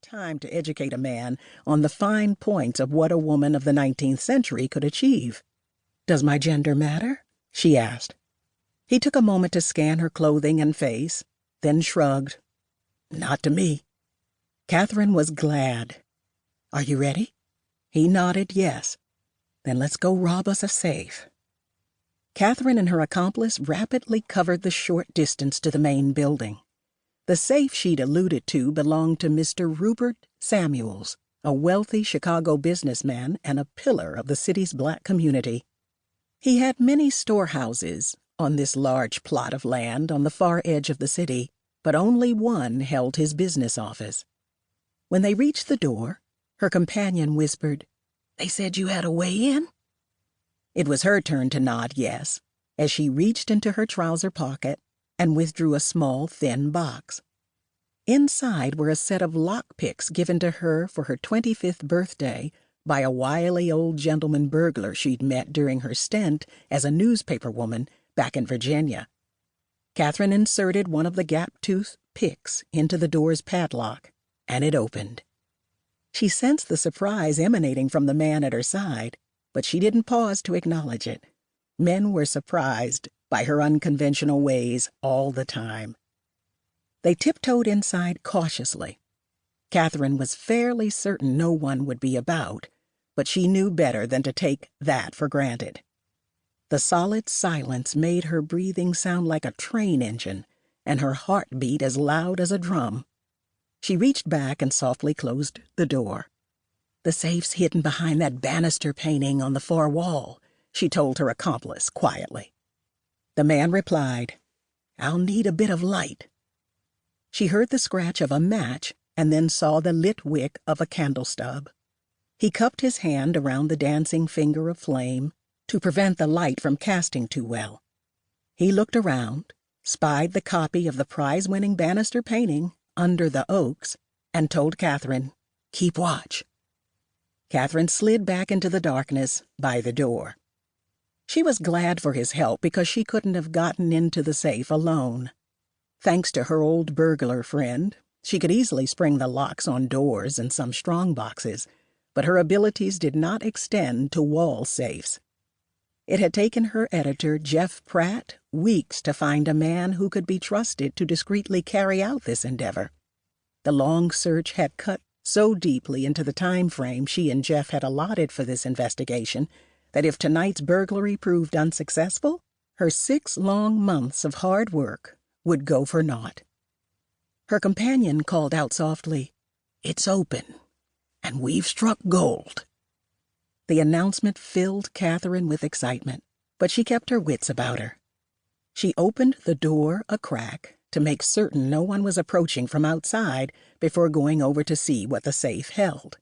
time to educate a man on the fine points of what a woman of the 19th century could achieve. "Does my gender matter?" she asked. He took a moment to scan her clothing and face, then shrugged. "Not to me." Catherine was glad. "Are you ready?" He nodded yes. "Then let's go rob us a safe." Catherine and her accomplice rapidly covered the short distance to the main building. The safe she'd alluded to belonged to Mr. Rupert Samuels, a wealthy Chicago businessman and a pillar of the city's black community. He had many storehouses on this large plot of land on the far edge of the city, but only one held his business office. When they reached the door, her companion whispered, "They said you had a way in?" It was her turn to nod yes, as she reached into her trouser pocket and withdrew a small, thin box. Inside were a set of lockpicks given to her for her 25th birthday by a wily old gentleman burglar she'd met during her stint as a newspaper woman back in Virginia. Catherine inserted one of the gap-toothed picks into the door's padlock, and it opened. She sensed the surprise emanating from the man at her side, but she didn't pause to acknowledge it. Men were surprised by her unconventional ways all the time. They tiptoed inside cautiously. Catherine was fairly certain no one would be about, but she knew better than to take that for granted. The solid silence made her breathing sound like a train engine, and her heart beat as loud as a drum. She reached back and softly closed the door. "The safe's hidden behind that banister painting on the far wall," she told her accomplice quietly. The man replied, "I'll need a bit of light." She heard the scratch of a match and then saw the lit wick of a candle stub. He cupped his hand around the dancing finger of flame to prevent the light from casting too well. He looked around, spied the copy of the prize-winning banister painting under the oaks, and told Catherine, "Keep watch." Catherine slid back into the darkness by the door. She was glad for his help because she couldn't have gotten into the safe alone. Thanks to her old burglar friend, she could easily spring the locks on doors and some strong boxes, but her abilities did not extend to wall safes. It had taken her editor, Jeff Pratt, weeks to find a man who could be trusted to discreetly carry out this endeavor. The long search had cut so deeply into the time frame she and Jeff had allotted for this investigation that if tonight's burglary proved unsuccessful, her 6 long months of hard work would go for naught. Her companion called out softly, "It's open, and we've struck gold." The announcement filled Catherine with excitement, but she kept her wits about her. She opened the door a crack to make certain no one was approaching from outside before going over to see what the safe held.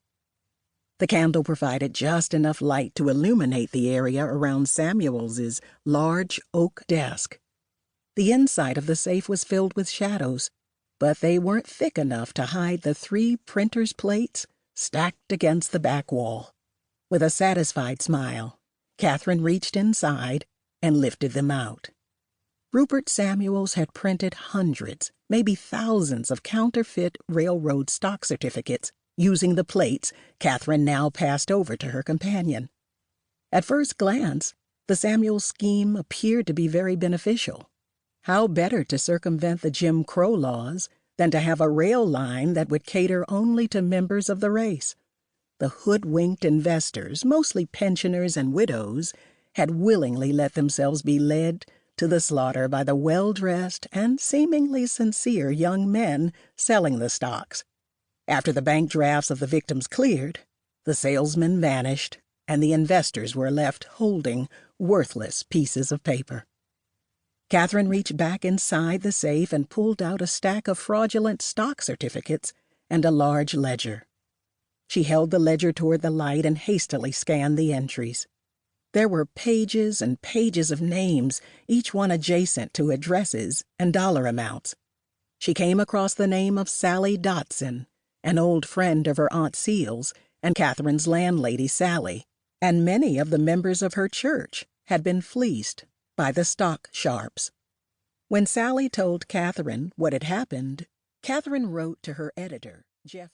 The candle provided just enough light to illuminate the area around Samuels's large oak desk. The inside of the safe was filled with shadows, but they weren't thick enough to hide the 3 printer's plates stacked against the back wall. With a satisfied smile, Catherine reached inside and lifted them out. Rupert Samuels had printed hundreds, maybe thousands of counterfeit railroad stock certificates using the plates Catherine now passed over to her companion. At first glance, the Samuels scheme appeared to be very beneficial. How better to circumvent the Jim Crow laws than to have a rail line that would cater only to members of the race? The hoodwinked investors, mostly pensioners and widows, had willingly let themselves be led to the slaughter by the well-dressed and seemingly sincere young men selling the stocks. After the bank drafts of the victims cleared, the salesmen vanished, and the investors were left holding worthless pieces of paper. Catherine reached back inside the safe and pulled out a stack of fraudulent stock certificates and a large ledger. She held the ledger toward the light and hastily scanned the entries. There were pages and pages of names, each one adjacent to addresses and dollar amounts. She came across the name of Sally Dotson, an old friend of her Aunt Seal's and Catherine's landlady, Sally, and many of the members of her church had been fleeced by the stock sharps. When Sally told Catherine what had happened, Catherine wrote to her editor, Jeff